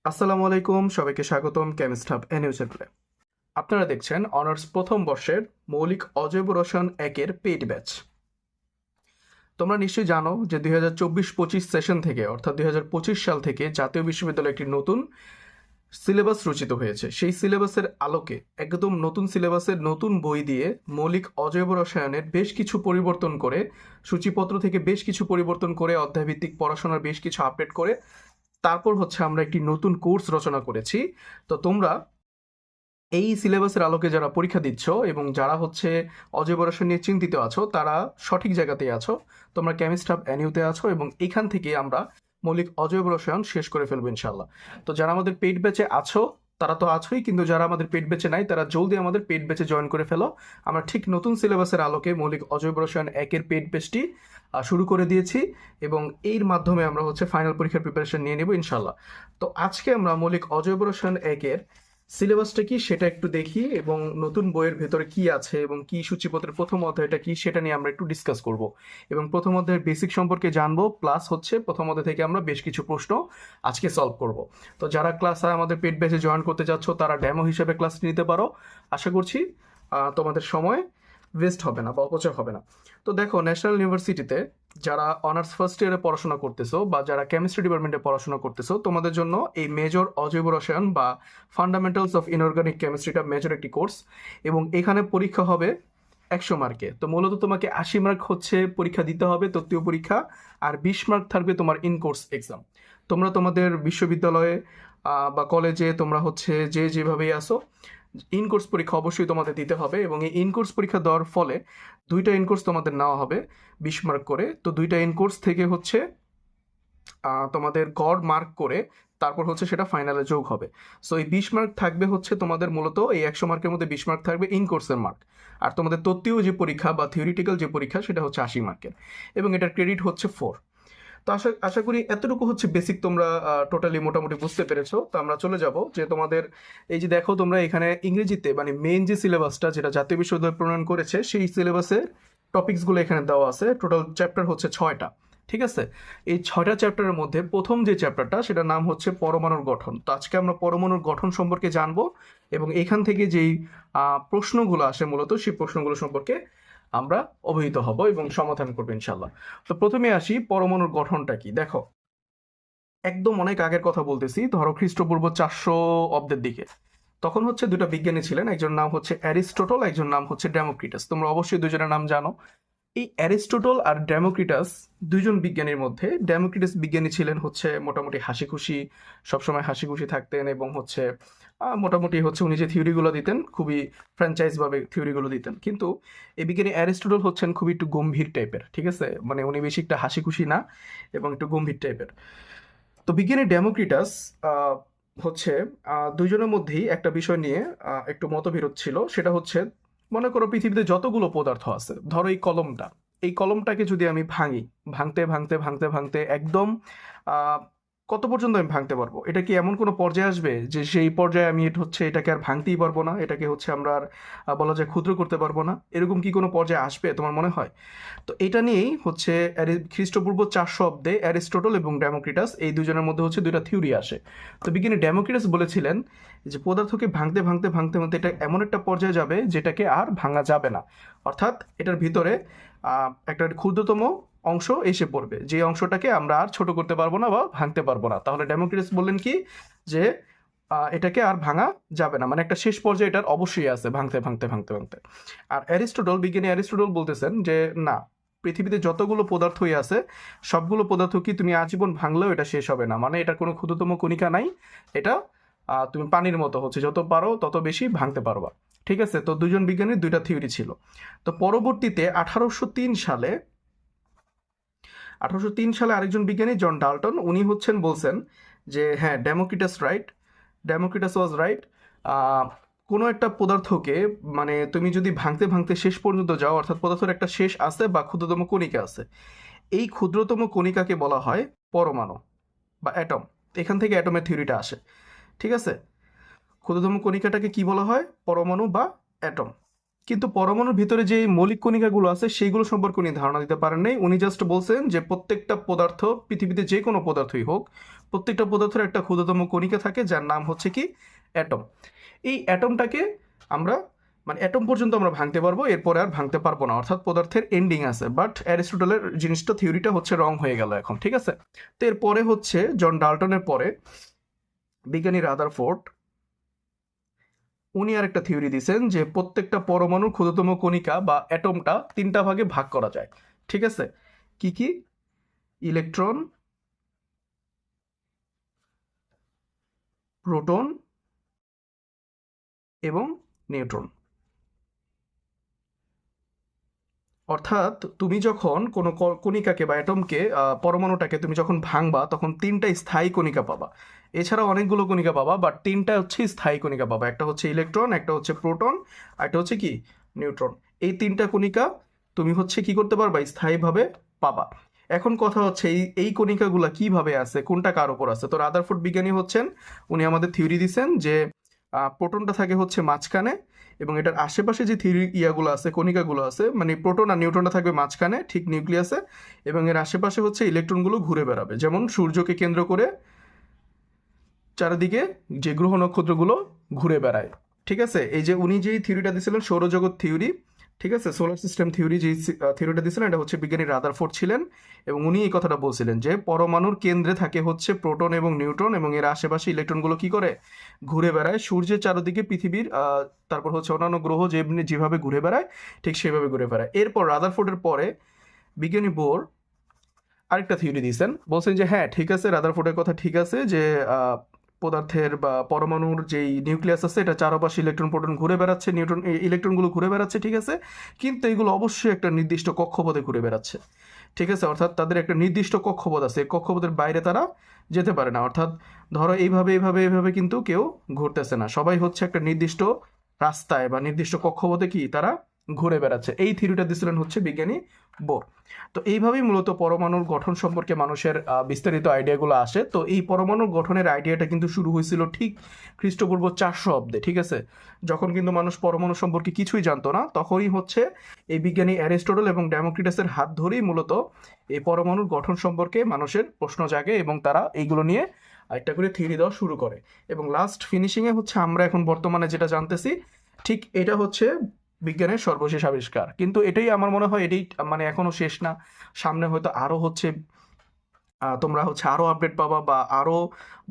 আসসালামু আলাইকুম, সবাইকে স্বাগতম কেমিস্ট হাব এনইউ চ্যানেলে। আপনারা দেখছেন অনার্স প্রথম বর্ষের মৌলিক অজৈব রসায়ন একের পেইড ব্যাচ। তোমরা নিশ্চয়ই জানো যে 2024-25 সেশন থেকে অর্থাৎ 2025 সাল থেকে জাতীয় বিশ্ববিদ্যালয়ে একটি নতুন সিলেবাস রচিত হয়েছে। সেই সিলেবাসের আলোকে একদম নতুন সিলেবাসের নতুন বই দিয়ে মৌলিক অজৈব রসায়নের বেশ কিছু পরিবর্তন করে, সূচিপত্র থেকে বেশ কিছু পরিবর্তন করে, অধ্যায়ভিত্তিক পড়াশোনার বেশ কিছু আপডেট করে তারপর হচ্ছে আমরা একটি নতুন কোর্স রচনা করেছি। তো তোমরা এই সিলেবাসের আলোকে যারা পরীক্ষা দিচ্ছ এবং যারা হচ্ছে অজৈব রসায়ন নিয়ে চিন্তিত আছো, তারা সঠিক জায়গাতেই আছো। তোমরা কেমিস্ট হাব এনইউতে আছো এবং এখান থেকে আমরা মৌলিক অজৈব রসায়ন শেষ করে ফেলবো ইনশাল্লাহ। তো যারা আমাদের পেইড ব্যাচে আছো তারা তো আছোই, কিন্তু যারা আমাদের পেইড ব্যাচে নাই তারা জলদি আমাদের পেইড ব্যাচে জয়েন করে ফেলো। আমরা ঠিক নতুন সিলেবাসের আলোকে মৌলিক অজৈব রসায়ন একের পেইড ব্যাচটি শুরু করে দিয়েছি এবং এর মাধ্যমে আমরা হচ্ছে ফাইনাল পরীক্ষার প্রিপারেশন নিয়ে নেব ইনশাল্লাহ। তো আজকে আমরা মৌলিক অজৈব রসায়ন একের সিলেবাসটা কি সেটা একটু দেখি এবং নতুন বইয়ের ভেতরে কি আছে এবং কি সূচিপত্রের প্রথম অধ্যায়টা কি সেটা নিয়ে আমরা একটু ডিসকাস করব এবং প্রথম অধ্যায়ের বেসিক সম্পর্কে জানবো, প্লাস হচ্ছে প্রথম অধ্যায় থেকে আমরা বেশ কিছু প্রশ্ন আজকে সলভ করব। তো যারা ক্লাস আমাদের পেড ব্যাচে জয়েন করতে যাচ্ছ তারা ডেমো হিসেবে ক্লাস নিতে পারো। আশা করছি তোমাদের সময় ওয়েস্ট হবে না বা অপচয় হবে না। তো দেখো, ন্যাশনাল ইউনিভার্সিটিতে যারা অনার্স ফার্স্ট ইয়ারে পড়াশোনা করতেছো বা যারা কেমিস্ট্রি ডিপার্টমেন্টে পড়াশোনা করতেছো, তোমাদের জন্য এই মেজর অজৈব রসায়ন বা ফান্ডামেন্টালস অফ ইনঅর্গানিক কেমিস্ট্রিটা মেজর একটি কোর্স এবং এখানে পরীক্ষা হবে 100 মার্কে। তো মূলত তোমাকে 80 মার্ক হচ্ছে পরীক্ষা দিতে হবে, তত্ত্বীয় পরীক্ষা, আর 20 মার্ক থাকবে তোমার ইন কোর্স এক্সাম। তোমরা তোমাদের বিশ্ববিদ্যালয়ে বা কলেজে তোমরা হচ্ছে যে যেভাবেই আসো, ইন কোর্স পরীক্ষা অবশ্যই তোমাদের দিতে হবে এবং এই ইন কোর্স পরীক্ষা দেওয়ার ফলে দুইটা ইন কোর্স তোমাদের নেওয়া হবে 20 মার্ক করে। তো দুইটা ইন কোর্স থেকে হচ্ছে তোমাদের গড় মার্ক করে তারপর হচ্ছে সেটা ফাইনালে যোগ হবে। সো এই 20 মার্ক থাকবে হচ্ছে তোমাদের, মূলত এই 100 মার্কের মধ্যে 20 মার্ক থাকবে ইন কোর্সের মার্ক, আর তোমাদের তত্ত্বীয় যে পরীক্ষা বা থিওরিটিক্যাল যে পরীক্ষা সেটা হচ্ছে 80 মার্কের এবং এটার ক্রেডিট হচ্ছে 4। তো আশা আশা করি এতটুকু হচ্ছে বেসিক তোমরা টোটালি মোটামুটি বুঝতে পেরেছো। তো আমরা চলে যাব যে তোমাদের এই যে দেখো, তোমরা এখানে ইংরেজিতে মানে মেইন যে সিলেবাসটা যেটা জাতীয় বিশ্ববিদ্যালয় প্রণয়ন করেছে সেই সিলেবাসের টপিকসগুলো এখানে দেওয়া আছে। টোটাল চ্যাপ্টার হচ্ছে 6টা। ঠিক আছে, এই 6টা চ্যাপ্টারের মধ্যে প্রথম যে চ্যাপ্টারটা সেটার নাম হচ্ছে পরমাণুর গঠন। তো আজকে আমরা পরমাণুর গঠন সম্পর্কে জানবো এবং এখান থেকে যেই প্রশ্নগুলো আসে মূলত সেই প্রশ্নগুলো সম্পর্কে আমরা অবহিত হব এবং সমাধান করবো ইনশাল্লাহ। তো প্রথমে আসি, পরমাণুর গঠনটা কি। দেখো, একদম অনেক আগের কথা বলতেছি, ধরো খ্রিস্টপূর্ব 400 অব্দের দিকে। তখন হচ্ছে দুটো বিজ্ঞানী ছিলেন, একজন নাম হচ্ছে অ্যারিস্টটল, একজন নাম হচ্ছে ডেমোক্রিটাস। তোমরা অবশ্যই দুজনের নাম জানো। এই অ্যারিস্টটল আর ডেমোক্রিটাস দুইজন বিজ্ঞানীর মধ্যে ডেমোক্রিটাস বিজ্ঞানী ছিলেন হচ্ছে মোটামুটি হাসি খুশি, সবসময় হাসি খুশি থাকতেন এবং হচ্ছে মোটামুটি হচ্ছে উনি যে থিওরিগুলো দিতেন খুবই ফ্র্যাঞ্চাইজভাবে থিওরিগুলো দিতেন। কিন্তু এই বিজ্ঞানী অ্যারিস্টটল হচ্ছেন খুবই একটু গম্ভীর টাইপের, ঠিক আছে, মানে উনি বেশি একটা হাসি খুশি না এবং একটু গম্ভীর টাইপের। তো বিজ্ঞানী ডেমোক্রিটাস হচ্ছে দুইজনের মধ্যেই একটা বিষয় নিয়ে একটু মতবিরোধ ছিল। সেটা হচ্ছে, মনে করো পৃথিবীতে যতগুলো পদার্থ আছে, ধরো এই কলমটাকে যদি আমি ভাঙি, ভাঙতে ভাঙতে ভাঙতে ভাঙতে একদম আহ, কত পর্যন্ত আমি ভাঙতে পারবো? এটা কি এমন কোনো পর্যায়ে আসবে যে সেই পর্যায়ে আমি এটাকে আর ভাঙতেই পারবো না, এটাকে হচ্ছে আমরা আর বলা যায় ক্ষুদ্র করতে পারবো না? এরকম কি কোনো পর্যায়ে আসবে তোমার মনে হয়? তো এটা নিয়েই হচ্ছে খ্রিস্টপূর্ব 400 অব্দে অ্যারিস্টটল এবং ডেমোক্রিটাস এই দুজনের মধ্যে হচ্ছে দুইটা থিওরি আসে। তো বিজ্ঞানী ডেমোক্রিটাস বলেছিলেন যে পদার্থকে ভাঙতে ভাঙতে ভাঙতে ভাঙতে এটা এমন একটা পর্যায়ে যাবে যেটাকে আর ভাঙা যাবে না, অর্থাৎ এটার ভিতরে একটা ক্ষুদ্রতম অংশ এসে পড়বে, যে অংশটাকে আমরা আর ছোট করতে পারবো না বা ভাঙতে পারবো না। তাহলে ডেমোক্রিটাস বললেন কি, যে এটাকে আর ভাঙা যাবে না, মানে একটা শেষ পর্যায়ে এটার অবশ্যই আছে ভাঙতে ভাঙতে ভাঙতে ভাঙতে। আর বিজ্ঞানী অ্যারিস্টটল বলতেছেন যে না, পৃথিবীতে যতগুলো পদার্থই আছে সবগুলো পদার্থ কি তুমি আজীবন ভাঙলেও এটা শেষ হবে না, মানে এটা কোনো ক্ষুদ্রতম কণিকা নাই, এটা তুমি পানির মতো হচ্ছে যত পারো তত বেশি ভাঙতে পারবা। ঠিক আছে, তো দুজন বিজ্ঞানীর দুইটা থিওরি ছিল। তো পরবর্তীতে 1803 সালে আরেকজন বিজ্ঞানী জন ডাল্টন উনি বলছেন যে হ্যাঁ, ডেমোক্রিটাস ওয়াজ রাইট। কোনো একটা পদার্থকে মানে তুমি যদি ভাঙতে ভাঙতে শেষ পর্যন্ত যাও, অর্থাৎ পদার্থের একটা শেষ আছে বা ক্ষুদ্রতম কণিকা আছে, এই ক্ষুদ্রতম কণিকাকে বলা হয় পরমাণু বা অ্যাটম। এখান থেকে অ্যাটমের থিওরিটা আসে। ঠিক আছে, ক্ষুদ্রতম কণিকাটাকে কি বলা হয়? পরমাণু বা অ্যাটম। কিন্তু পরমাণুর ভিতরে যে মৌলিক কণিকাগুলো আছে সেইগুলো সম্পর্কে উনি ধারণা দিতে পারেন নাই। উনি জাস্ট বলছেন যে প্রত্যেকটা পদার্থ, পৃথিবীতে যে কোনো পদার্থই হোক, প্রত্যেকটা পদার্থের একটা ক্ষুদ্রতম কণিকা থাকে যার নাম হচ্ছে কি অ্যাটম। এই অ্যাটমটাকে আমরা মানে অ্যাটম পর্যন্ত আমরা ভাঙতে পারবো, এরপরে আর ভাঙতে পারবো না, অর্থাৎ পদার্থের এন্ডিং আছে। বাট অ্যারিস্টটলের জিনিসটা, থিওরিটা হচ্ছে রং হয়ে গেল এখন, ঠিক আছে। তো এরপরে হচ্ছে জন ডাল্টনের পরে বিজ্ঞানী রাদারফোর্ড, উনি আর একটা থিওরি দিয়েছেন যে প্রত্যেকটা পরমাণুর ক্ষুদ্রতম কণিকা বা অ্যাটমটা তিনটা ভাগে ভাগ করা যায়, ঠিক আছে। কি কি? ইলেকট্রন, প্রোটন এবং নিউট্রন। অর্থাৎ তুমি যখন কোনো কণিকাকে বা অ্যাটমকে, পরমাণুটাকে তুমি যখন ভাঙবা তখন তিনটা স্থায়ী কণিকা পাবা। এছাড়া অনেকগুলো কণিকা পাবা, বাট তিনটা হচ্ছে স্থায়ী কণিকা পাবা। একটা হচ্ছে ইলেকট্রন, একটা হচ্ছে প্রোটন, আর একটা হচ্ছে কি নিউট্রন। এই তিনটা কণিকা তুমি হচ্ছে কি করতে পারবা, স্থায়ীভাবে পাবা। এখন কথা হচ্ছে এই কণিকাগুলা কিভাবে আছে, কোনটা কার উপর আছে। তো রাদারফোর্ড বিজ্ঞানী হচ্ছেন, উনি আমাদের থিওরি দিচ্ছেন যে প্রোটনটা থাকে হচ্ছে মাঝখানে, এবং এটার আশেপাশে যে থিওরি ইয়াগুলো আছে, কণিকাগুলো আছে, মানে প্রোটন আর নিউট্রনটা থাকবে মাঝখানে ঠিক নিউক্লিয়াসে, এবং এর আশেপাশে হচ্ছে ইলেকট্রনগুলো ঘুরে বেড়াবে, যেমন সূর্যকে কেন্দ্র করে চারিদিকে যে গ্রহ নক্ষত্রগুলো ঘুরে বেড়ায়, ঠিক আছে। এই যে উনি যেই থিওরিটা দিয়েছিলেন সৌরজগৎ থিওরি, ঠিক আছে, সোলার সিস্টেম থিওরি, যেই থিওরিটা দিয়েছিলেন এটা হচ্ছে বিজ্ঞানী রাদারফোর্ড ছিলেন, এবং উনি এই কথাটা বলছিলেন যে পরমাণুর কেন্দ্রে থাকে হচ্ছে প্রোটন এবং নিউট্রন, এবং এর আশেপাশে ইলেকট্রনগুলো কি করে, ঘুরে বেড়ায় সূর্যের চারদিকে, পৃথিবীর তারপর হচ্ছে অন্যান্য গ্রহ যেভাবে ঘুরে বেড়ায় ঠিক সেভাবে ঘুরে বেড়ায়। এরপর রাদারফোর্ডের পরে বিজ্ঞানী বোর আরেকটা থিওরি দিয়েছেন, বলছেন যে হ্যাঁ ঠিক আছে, রাদারফোর্ডের কথা ঠিক আছে যে পদার্থের বা পরমাণুর যেই নিউক্লিয়াস আছে এটা চারপাশে ইলেকট্রন প্রোটন ঘুরে বেড়াচ্ছে, নিউট্রন ইলেকট্রনগুলো ঘুরে বেড়াচ্ছে, ঠিক আছে। কিন্তু এগুলো অবশ্যই একটা নির্দিষ্ট কক্ষপথে ঘুরে বেড়াচ্ছে, ঠিক আছে। অর্থাৎ তাদের একটা নির্দিষ্ট কক্ষপথ আছে, কক্ষপথের বাইরে তারা যেতে পারে না। অর্থাৎ ধরো এইভাবে এইভাবে এইভাবে কিন্তু কেউ ঘুরতেছে না, সবাই হচ্ছে একটা নির্দিষ্ট রাস্তায় বা নির্দিষ্ট কক্ষপথে কি তারা ঘুরে বেড়াচ্ছে। এই থিওরিটা দিয়েছিলেন হচ্ছে বিজ্ঞানী বোর। তো এইভাবেই মূলত পরমাণুর গঠন সম্পর্কে মানুষের বিস্তারিত আইডিয়াগুলো আসে। তো এই পরমাণুর গঠনের আইডিয়াটা কিন্তু শুরু হয়েছিল ঠিক খ্রিস্টপূর্ব 400 অব্দে, ঠিক আছে। যখন কিন্তু মানুষ পরমাণু সম্পর্কে কিছুই জানতো না, তখনই হচ্ছে এই বিজ্ঞানী অ্যারিস্টটল এবং ডেমোক্রিটাসের হাত ধরেই মূলত এই পরমাণুর গঠন সম্পর্কে মানুষের প্রশ্ন জাগে, এবং তারা এইগুলো নিয়ে একটা করে থিওরি দেওয়া শুরু করে। এবং লাস্ট ফিনিশিংয়ে হচ্ছে আমরা এখন বর্তমানে যেটা জানতেছি, ঠিক এটা হচ্ছে বিজ্ঞানের সর্বশেষ আবিষ্কার। কিন্তু এটাই আমার মনে হয়, এটাই মানে এখনো শেষ না, সামনে হয়তো আরো হচ্ছে তোমরা হচ্ছে আরো আপডেট পাবা বা আরো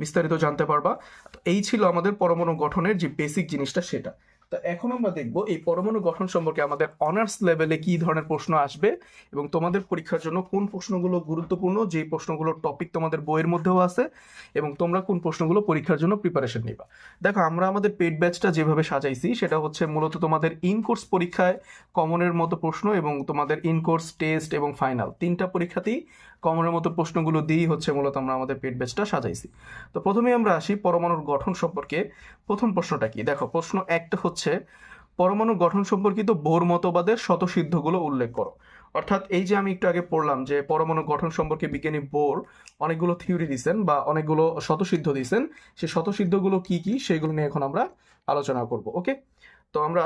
বিস্তারিত জানতে পারবা। তো এই ছিল আমাদের পরমাণু গঠনের যে বেসিক জিনিসটা সেটা। তো এখন আমরা দেখব এই পরমাণু গঠন সম্পর্কে আমাদের অনার্স লেভেলে কি ধরনের প্রশ্ন আসবে, এবং তোমাদের পরীক্ষার জন্য কোন প্রশ্নগুলো গুরুত্বপূর্ণ, যে প্রশ্নগুলোর টপিক তোমাদের বইয়ের মধ্যেও আছে, এবং তোমরা কোন প্রশ্নগুলো পরীক্ষার জন্য প্রিপারেশন নিবা। দেখো আমরা আমাদের পেড ব্যাচটা যেভাবে সাজাইছি সেটা হচ্ছে মূলত তোমাদের ইন কোর্স পরীক্ষায় কমনের মতো প্রশ্ন, এবং তোমাদের ইন কোর্স টেস্ট এবং ফাইনাল তিনটা পরীক্ষাতেই কমনের মতো প্রশ্নগুলো দিয়েই হচ্ছে মূলত আমরা আমাদের পেড ব্যাচটা সাজাইছি। তো প্রথমেই আমরা আসি পরমাণুর গঠন সম্পর্কে। প্রথম প্রশ্নটা কি, দেখো প্রশ্ন একটা হচ্ছে পরমাণু গঠন সম্পর্কিত বোর মতবাদের স্বতঃসিদ্ধগুলো উল্লেখ করো। অর্থাৎ এই যে আমি একটু আগে পড়লাম যে পরমাণু গঠন সম্পর্কে বিজ্ঞানী বোর অনেকগুলো থিওরি দিয়েছেন বা অনেকগুলো স্বতঃসিদ্ধ দিয়েছেন, সেই স্বতঃসিদ্ধগুলো কি কি সেগুলো নিয়ে এখন আমরা আলোচনা করব। ওকে, তো আমরা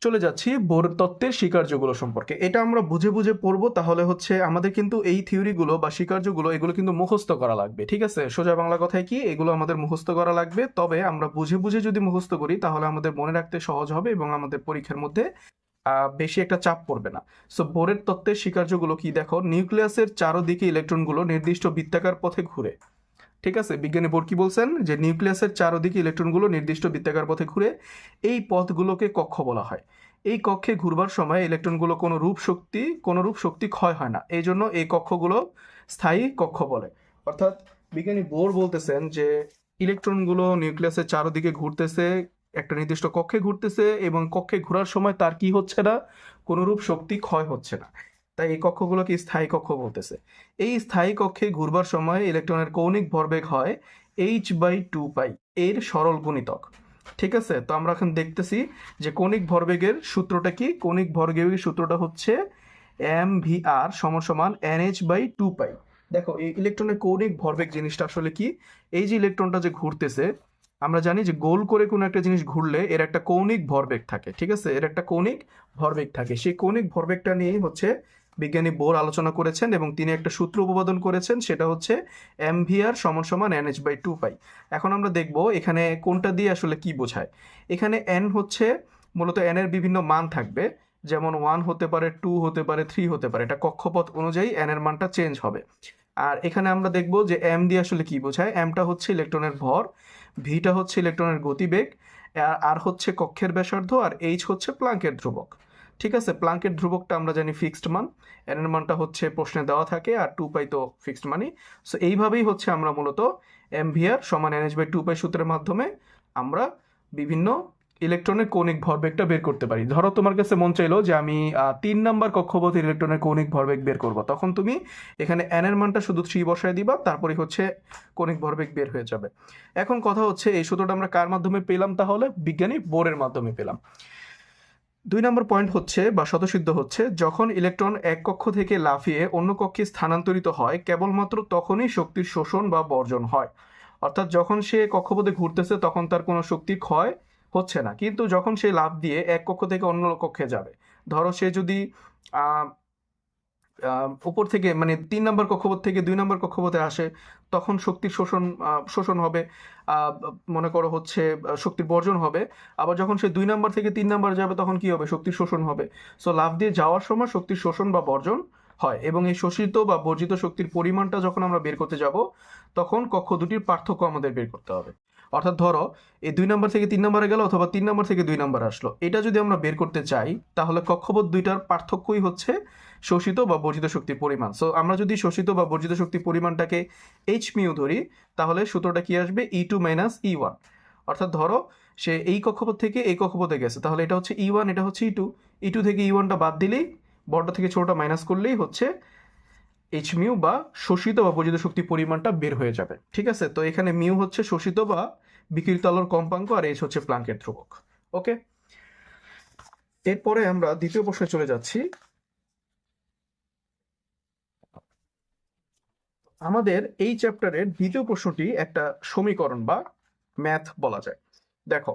চলে যাচ্ছি বোর তত্ত্বের স্বীকার্যগুলো সম্পর্কে। এটা আমরা বুঝে বুঝে পড়বো, তাহলে হচ্ছে আমাদের কিন্তু এই থিওরিগুলো বা স্বীকার্যগুলো এগুলো কিন্তু মুখস্থ করা লাগবে, ঠিক আছে। সোজা বাংলা কথায় কি, এগুলো আমাদের মুখস্থ করা লাগবে। তবে আমরা বুঝে বুঝে যদি মুখস্থ করি তাহলে আমাদের মনে রাখতে সহজ হবে, এবং আমাদের পরীক্ষার মধ্যে বেশি একটা চাপ পড়বে না। সো বোরের তত্ত্বের স্বীকার্যগুলো কি, দেখো নিউক্লিয়াসের চারদিকে ইলেকট্রনগুলো নির্দিষ্ট বৃত্তাকার পথে ঘুরে, ঠিক আছে। বিজ্ঞানী বোর কি বলছেন যে নিউক্লিয়াসের চারদিকে ইলেকট্রনগুলো নির্দিষ্ট বৃত্তাকার পথে ঘুরে, এই পথগুলোকে কক্ষ বলা হয়। এই কক্ষে ঘুরবার সময় ইলেকট্রনগুলো কোনো রূপ শক্তি ক্ষয় হয় না, এই জন্য এই কক্ষগুলো স্থায়ী কক্ষ বলে। অর্থাৎ বিজ্ঞানী বোর বলতেছেন যে ইলেকট্রনগুলো নিউক্লিয়াসের চারদিকে ঘুরতেছে, একটা নির্দিষ্ট কক্ষে ঘুরতেছে, এবং কক্ষে ঘোরার সময় তার কি হচ্ছে না, কোনো রূপ শক্তি ক্ষয় হচ্ছে না, তাই এই কক্ষগুলোকে স্থায়ী কক্ষ বলতেছে। এই স্থায়ী কক্ষে ঘুরবার সময় ইলেকট্রনের কৌণিক ভরবেগ হয় h/2π এর সরল গুণিতক, ঠিক আছে। তো আমরা এখন দেখতেছি যে কৌণিক ভরবেগের সূত্রটা কি, কৌণিক ভরবেগের সূত্রটা হচ্ছে mvr সমান সমান nh/2π। দেখো এই ইলেকট্রনের কৌণিক ভরবেগ জিনিসটা আসলে কি, এই যে ইলেকট্রনটা যে ঘুরতেছে আমরা জানি যে গোল করে কোনো একটা জিনিস ঘুরলে এর একটা কৌণিক ভরবেগ থাকে, ঠিক আছে, এর একটা কৌণিক ভরবেগ থাকে। সেই কৌণিক ভরবেগটা নিয়ে হচ্ছে বিজ্ঞানী বোর আলোচনা করেছেন এবং তিনি একটা সূত্র উপপাদন করেছেন, সেটা হচ্ছে mvr সমান সমান nh/2 পাই। এখন আমরা দেখব এখানে কোনটা দিয়ে আসলে কি বোঝায়। এখানে n হচ্ছে মূলত n এর বিভিন্ন মান থাকবে, যেমন 1 হতে পারে, 2 হতে পারে, 3 হতে পারে, এটা কক্ষপথ অনুযায়ী n এর মানটা চেঞ্জ হবে। আর এখানে আমরা দেখব যে m দিয়ে আসলে কি বোঝায়। mটা হচ্ছে ইলেকট্রনের ভর, ভিটা হচ্ছে ইলেকট্রনের গতিবেগ, আর হচ্ছে কক্ষের ব্যাসার্ধ, আর এইচ হচ্ছে প্লাঙ্কের ধ্রুবক। ঠিক আছে, প্লাঙ্কের ধ্রুবকটা আমরা জানি ফিক্সড মান, এন এর মানটা হচ্ছে প্রশ্নে দেওয়া থাকে, আর 2 পাই তো ফিক্সড মানই। সো এইভাবেই হচ্ছে আমরা মূলত mvr সমান nh/2 পাই সূত্রের মাধ্যমে আমরা বিভিন্ন ইলেকট্রনের কৌণিক ভরবেগটা বের করতে পারি। ধরো তোমার কাছে মন চাইলো যে আমি 3 নাম্বার কক্ষপথের ইলেকট্রনের কৌণিক ভরবেগ বের করব, তখন তুমি এখানে n এর মানটা শুধু 3 বসায় দিবা, তারপরে হচ্ছে কৌণিক ভরবেগ বের হয়ে যাবে। এখন কথা হচ্ছে এই সূত্রটা আমরা কার মাধ্যমে পেলাম, তাহলে বিজ্ঞানী বোরের মাধ্যমে পেলাম। 2 নম্বর পয়েন্ট হচ্ছে বা স্বতঃসিদ্ধ হচ্ছে, যখন ইলেকট্রন এক কক্ষ থেকে লাফিয়ে অন্য কক্ষে স্থানান্তরিত হয় কেবলমাত্র তখনই শক্তির শোষণ বা বর্জন হয়। অর্থাৎ যখন সে কক্ষপথে ঘুরতেছে তখন তার কোনো শক্তির ক্ষয় হচ্ছে না, কিন্তু যখন সে লাফ দিয়ে এক কক্ষ থেকে অন্য কক্ষে যাবে, ধরো সে যদি উপর থেকে মানে 3 নম্বর কক্ষপথ থেকে 2 নম্বর কক্ষপথে আসে, তখন শক্তির শোষণ হবে, মনে করো হচ্ছে শক্তির বর্জন হবে। আবার যখন সে 2 নম্বর থেকে 3 নম্বর যাবে তখন কি হবে, শক্তির শোষণ হবে। সো লাফ দিয়ে যাওয়ার সময় শক্তির শোষণ বা বর্জন হয়, এবং এই শোষিত বা বর্জিত শক্তির পরিমাণটা যখন আমরা বের করতে যাব তখন কক্ষ দুটির পার্থক্য আমাদের বের করতে হবে। অর্থাৎ ধরো এই 2 নম্বর থেকে 3 নম্বরে গেল অথবা 3 নম্বর থেকে 2 নম্বর আসলো, এটা যদি আমরা বের করতে চাই তাহলে কক্ষপথ দুইটার পার্থক্যই হচ্ছে শোষিত বা বর্জিত শক্তির পরিমাণ। সো আমরা যদি শোষিত বা বর্জিত শক্তির পরিমাণটাকে এইচ মিউ ধরি, তাহলে সূত্রটা কি আসবে, E2 - E1। অর্থাৎ ধরো সে এই কক্ষপথ থেকে এই কক্ষপথে গেছে, তাহলে এটা হচ্ছে E1, এটা হচ্ছে E2। E2 থেকে E1টা বাদ দিলেই, বড়টা থেকে ছোটটা মাইনাস করলেই হচ্ছে এইচ মিউ বা শোষিত বা বর্জিত শক্তির পরিমাণটা বের হয়ে যাবে। ঠিক আছে, তো এখানে মিউ হচ্ছে শোষিত বা বিকিরিত আলোর কম্পাঙ্ক, আর এইচ হচ্ছে প্লাঙ্কের ধ্রুবক। ওকে, এরপরে আমরা দ্বিতীয় প্রশ্নে চলে যাচ্ছি। আমাদের এই চ্যাপ্টারের দ্বিতীয় প্রশ্নটি একটা সমীকরণ বা ম্যাথ বলা যায়। দেখো,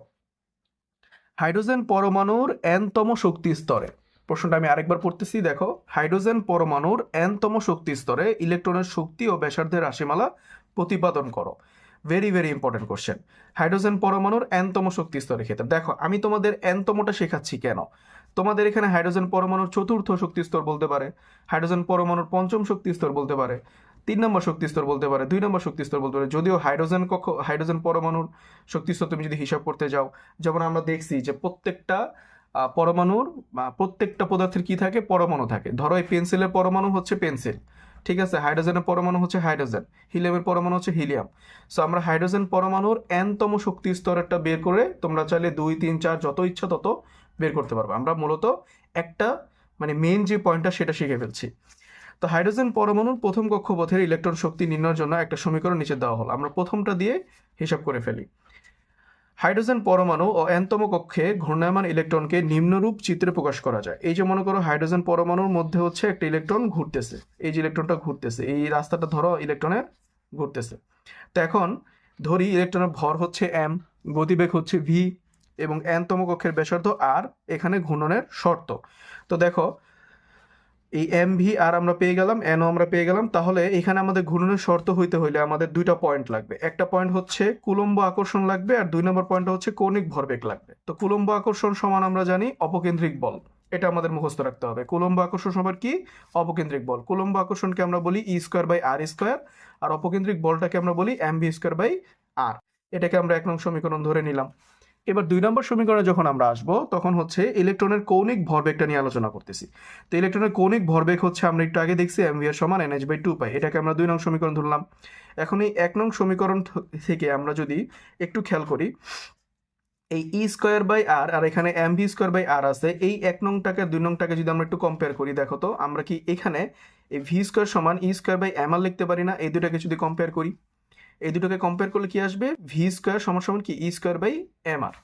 হাইড্রোজেন পরমাণুর n তম শক্তি স্তরে, প্রশ্নটা আমি আরেকবার পড়তেছি, দেখো, হাইড্রোজেন পরমাণুর n তম শক্তি স্তরে ইলেকট্রনের শক্তি ও ব্যাসার্ধের রাশিমালা প্রতিপাদন করো। Very very important question. Hydrogen পরমাণুর n তম শক্তি স্তরের ক্ষেত্রে দেখো, আমি তোমাদের n তমটা শেখাচ্ছি কেন, তোমাদের এখানে হাইড্রোজেন পরমাণুর 4র্থ শক্তি স্তর বলতে পারে, হাইড্রোজেন পরমাণুর 5ম শক্তি স্তর বলতে পারে, 3 নম্বর শক্তি স্তর বলতে পারে, 2 নম্বর শক্তি স্তর বলতে পারে। যদিও হাইড্রোজেন পরমাণুর শক্তি স্তর তুমি যদি হিসাব করতে যাও, যেমন আমরা দেখছি যে প্রত্যেকটা পরমাণুর বা প্রত্যেকটা পদার্থের কি থাকে, পরমাণু থাকে। ধরো এই পেন্সিলের পরমাণু হচ্ছে পেন্সিল, ঠিক আছে, হাইড্রোজেনের পরমাণু হচ্ছে হাইড্রোজেন, হিলিয়ামের পরমাণু হচ্ছে হিলিয়াম। সো আমরা হাইড্রোজেন পরমাণুর n তম শক্তি স্তরেরটা বের করে তোমরা চাইলে 2, 3, 4 যত ইচ্ছা তত বের করতে পারবে। আমরা মূলত একটা মানে মেইন যে পয়েন্টটা সেটা শিখে ফেলছি। তো হাইড্রোজেন পরমাণুর প্রথম কক্ষপথের ইলেকট্রন শক্তি নির্ণয়ের জন্য একটা সমীকরণ নিচে দেওয়া হলো, আমরা প্রথমটা দিয়ে হিসাব করে ফেলি। হাইড্রোজেন পরমাণু ও n তম কক্ষে ঘূর্ণায়মান ইলেকট্রনকে নিম্নরূপ চিত্রে প্রকাশ করা যায়। এই যে মনে করো হাইড্রোজেন পরমাণুর মধ্যে হচ্ছে একটা ইলেকট্রন ঘুরতেছে, এই যে ইলেকট্রনটা ঘুরতেছে, এই রাস্তাটা ধরো ইলেকট্রনের ঘুরতেছে। তো এখন ধরি ইলেকট্রনের ভর হচ্ছে m, গতিবেগ হচ্ছে v, এবং n তম কক্ষের ব্যাসার্ধ r, এখানে ঘূর্ণনের শর্ত। তো দেখো এই এম ভি আর আমরা পেয়ে গেলাম, এনও আমরা পেয়ে গেলাম। তাহলে এখানে আমাদের ঘূর্ণনের শর্ত হইতে হইলে আমাদের 2টা পয়েন্ট লাগবে। একটা পয়েন্ট হচ্ছে কুলম্ব আকর্ষণ লাগবে, আর 2 নম্বর পয়েন্ট হচ্ছে কৌণিক ভরবেগ লাগবে। তো কুলম্ব আকর্ষণ সমান আমরা জানি অপকেন্দ্রিক বল, এটা আমাদের মুখস্থ রাখতে হবে। কুলম্ব আকর্ষণ সমান কি, অপকেন্দ্রিক বল। কুলম্ব আকর্ষণকে আমরা বলি E²/r², আর অপকেন্দ্রিক বলটাকে আমরা বলি mv²/r। এটাকে আমরা 1 নং সমীকরণ ধরে নিলাম। এবার 2 নম্বর সমীকরণে যখন আমরা আসবো তখন হচ্ছে ইলেকট্রনের কৌণিক ভরবেগটা নিয়ে আলোচনা করতেছি। তো ইলেকট্রনের কৌণিক ভরবেগ হচ্ছে আমরা একটু আগে দেখছি mvr সমান nh/2 পাই, এটাকে আমরা 2 নং সমীকরণ ধরলাম। এখন এই 1 নং সমীকরণ থেকে আমরা যদি একটু খেয়াল করি, এই E²/r আর এখানে mv²/r আছে, এই 1 নংটাকে 2 নংটাকে যদি আমরা একটু কম্পেয়ার করি, দেখো তো আমরা কি এখানে এই v² সমান E²/mr লিখতে পারি না? এই দুটাকে যদি কম্পেয়ার করি, এই দুটোকে কম্পেয়ার করলে কি আসবে, v² সমান সমান কি E²/mr।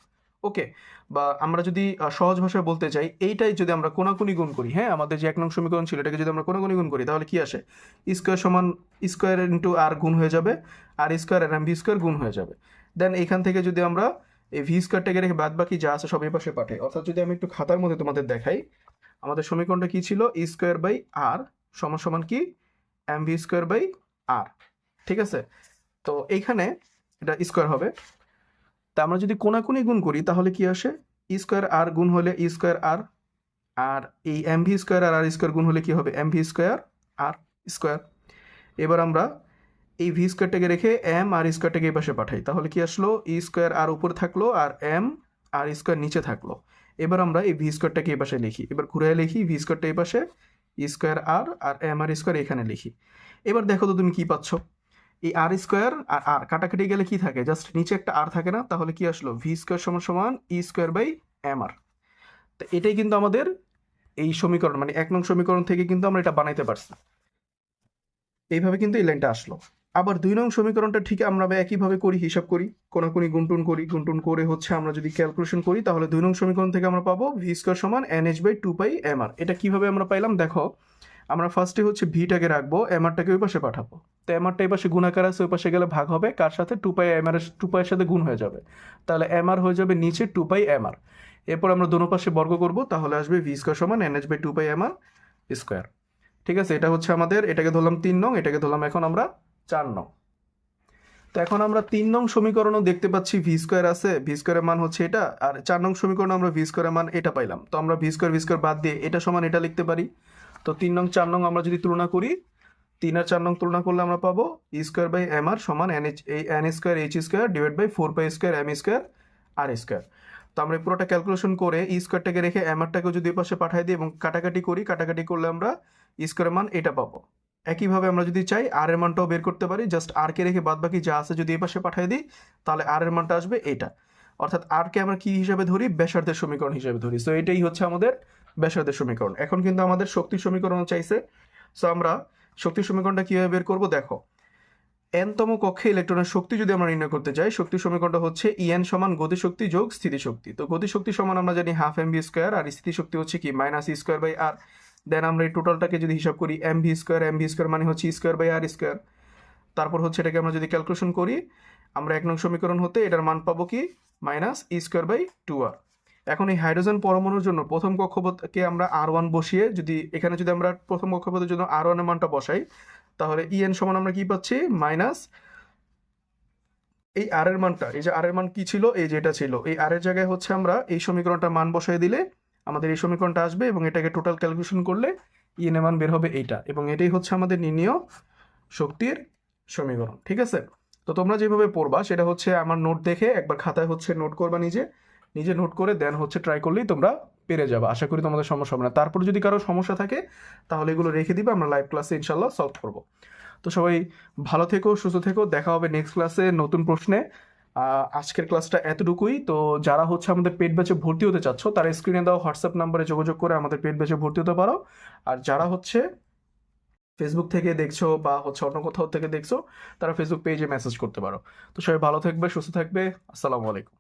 ওকে, বা আমরা যদি সহজ ভাষায় বলতে চাই, এইটাই যদি আমরা কোনাকুনি গুণ করি, হ্যাঁ, আমাদের যে 1 নং সমীকরণ ছিল এটাকে যদি আমরা কোনাকুনি গুণ করি তাহলে কি আসে? স্কোয়ার সমান স্কোয়ার ইন্টু আর গুণ হয়ে যাবে, আর স্কোয়ার আর এম ভি স্কোয়ার গুণ হয়ে যাবে। দেন এখান থেকে যদি আমরা এই ভি স্কোয়ারটাকে রেখে বাদ বাকি যা আছে সব এই পাশে পাঠাই, অর্থাৎ যদি আমি একটু খাতার মধ্যে তোমাদের দেখাই, আমাদের সমীকরণটা কি ছিল? ই স্কোয়ার বাই আর সমান সমান কি? এম ভি স্কোয়ার বাই আর। ঠিক আছে, তো এইখানে এটা স্কোয়ার হবে। তা আমরা যদি কোনাকুনি গুণ করি তাহলে কি আসে? ই স্কোয়ার আর গুণ হলে ই স্কোয়ার আর, আর এই এম ভি স্কোয়ার আর আর স্কোয়ার গুণ হলে কি হবে? M V square R square. এবার আমরা এই ভি স্কোয়ারটাকে রেখে এম আর স্কোয়ারটাকে এই পাশে পাঠাই, তাহলে কি আসলো? ই স্কোয়ার আর উপরে থাকলো আর এম আর স্কোয়ার নিচে থাকলো। এবার আমরা এই ভি স্কোয়ারটাকে এই পাশে লিখি, এবার ঘুরে লিখি ভি স্কোয়ারটা এই পাশে, ই স্কোয়ার আর আর এম আর স্কোয়ার এখানে লিখি। এবার দেখো তো তুমি কি পাচ্ছ? এই আর স্কোয়ার আর আর কাটাকাটি গেলে কি থাকে? জাস্ট নিচে একটা আর থাকে না? তাহলে কি আসলো? ভি স্কোয়ার সমান সমান ই স্কোয়ার বাই এম আর। তো এটাই কিন্তু আমাদের এই সমীকরণ, মানে 1 নং সমীকরণ থেকে কিন্তু আমরা এটা বানাইতে পারছি। এইভাবে কিন্তু এই লাইনটা আসলো। আবার 2 নং সমীকরণটা ঠিক আমরা একইভাবে করি, হিসাব করি, কোনাকুনি গুণটুন করি, গুণটুন করে হচ্ছে আমরা যদি ক্যালকুলেশন করি তাহলে 2 নং সমীকরণ থেকে আমরা পাবো ভি স্কোয়ার সমান N H by 2 pi M R. এটা কিভাবে আমরা পাইলাম দেখো, আমরা ফার্স্টে হচ্ছে ভিটাকে রাখবো, এম আরটাকে ওই পাশে পাঠাবো। তো এম আরটা এই পাশে গুণাকার আছে, ওই পাশে গেলে ভাগ হবে, কার সাথে? 2 পাই এম আর, 2 পাইয়ের সাথে গুণ হয়ে যাবে, তাহলে এম আর হয়ে যাবে নিচে 2 পাই এম আর। এরপর আমরা দোনো পাশে বর্গ করব, তাহলে আসবে ভি স্কোয়ার সমান N H by 2 pi M R square. ঠিক আছে, এটা হচ্ছে আমাদের, এটাকে ধরলাম 3 নং, এটাকে ধরলাম এখন আমরা 4 নং। তো এখন আমরা 3 নং সমীকরণও দেখতে পাচ্ছি ভি স্কোয়ার আছে, ভি স্কোয়ারের মান হচ্ছে এটা, আর 4 নং সমীকরণ আমরা ভি স্কোয়ারের মান এটা পাইলাম। তো আমরা ভি স্কোয়ার বাদ দিয়ে এটা সমান এটা লিখতে পারি। তো 3 নং 4 নং আমরা যদি তুলনা করি, 3 আর 4 নং তুলনা করলে আমরা পাবো E square by M R সমান এন এইচ, এই N square H square divide by 4 pi square M square R square. তো আমরা এই পুরোটা ক্যালকুলেশন করে ই স্কোয়ারটাকে রেখে এম আরটাকেও যদি এই পাশে পাঠাই দিই এবং কাটাকাটি করি, কাটাকাটি করলে আমরা ই স্কোয়ারের মান এটা পাবো। একইভাবে আমরা যদি চাই আর এর মানটাও বের করতে পারি, জাস্ট আর কে রেখে বাদ বাকি যা আছে যদি এই পাশে পাঠিয়ে দিই তাহলে আর এর মানটা আসবে এটা। অর্থাৎ আর কে আমরা কি হিসাবে ধরি? ব্যাসার্ধের সমীকরণ হিসাবে ধরি। সো এটাই হচ্ছে আমাদের ব্যাসার্ধের সমীকরণ। এখন কিন্তু আমাদের শক্তির সমীকরণ চাইছে। সো আমরা শক্তির সমীকরণটা কিভাবে বের করব দেখো, এনতম কক্ষে ইলেকট্রনের শক্তি যদি আমরা নির্ণয় করতে চাই, শক্তির সমীকরণটা হচ্ছে ইএন সমান গতিশক্তি যোগ স্থিতিশক্তি। তো গতিশক্তি সমান আমরা জানি হাফ এম ভি স্কোয়ার, আর স্থিতিশক্তি হচ্ছে কি মাইনাস ই স্কোয়ার বাই আর। দেন আমরা এই টোটালটাকে যদি হিসাব করি এম ভি স্কোয়ার মানে হচ্ছে ই স্কোয়ার বাই আর স্কোয়ার। তারপর হচ্ছে এটাকে আমরা যদি ক্যালকুলেশন করি, আমরা 1 নং সমীকরণ হতে এটার মান পাবো কি? Minus E square by 2r। এখন এই হাইড্রোজেন পরমাণুর জন্য প্রথম কক্ষপথকে আমরা আর1 বসিয়ে, যদি এখানে যদি আমরা প্রথম কক্ষপথের জন্য আর1 এর মানটা বসাই, তাহলে ইএন সমান আমরা কি পাচ্ছি? মাইনাস এই আর এর মানটা, এই যে আর এর মান কি ছিল? এই যে এটা ছিল, এই আর এর জায়গায় হচ্ছে আমরা এই সমীকরণটা মান বসাই দিলে আমাদের এই সমীকরণটা আসবে, এবং এটাকে টোটাল ক্যালকুলেশন করলে ইএন এর মান বের হবে এইটা, এবং এটাই হচ্ছে আমাদের নির্ণেয় শক্তির সমীকরণ। ঠিক আছে, তো তোমরা যেভাবে পড়বা সেটা হচ্ছে আমার নোট দেখে একবার খাতায় হচ্ছে নোট করবা, নিজে নিজে নোট করে দেন হচ্ছে ট্রাই করলেই তোমরা পেরে যাবে। আশা করি তোমাদের সমস্যা হবে না। তারপর যদি কারো সমস্যা থাকে তাহলে এগুলো রেখে দিবে, আমরা লাইভ ক্লাসে ইনশাল্লাহ সলভ করব। তো সবাই ভালো থেকো, সুস্থ থেকো, দেখা হবে নেক্সট ক্লাসে নতুন প্রশ্নে। আজকের ক্লাসটা এতটুকুই। তো যারা হচ্ছে আমাদের পেড ব্যাচে ভর্তি হতে চাচ্ছ তারা স্ক্রিনে দেওয়া হোয়াটসঅ্যাপ নাম্বারে যোগাযোগ করে আমাদের পেড ব্যাচে ভর্তি হতে পারো। আর যারা হচ্ছে ফেসবুক থেকে দেখছো বা হচ্ছে অন্য কোথাও থেকে দেখছো তারা ফেসবুক পেজে মেসেজ করতে পারো। তো সবাই ভালো থাকবে, সুস্থ থাকবে। আসসালামু আলাইকুম।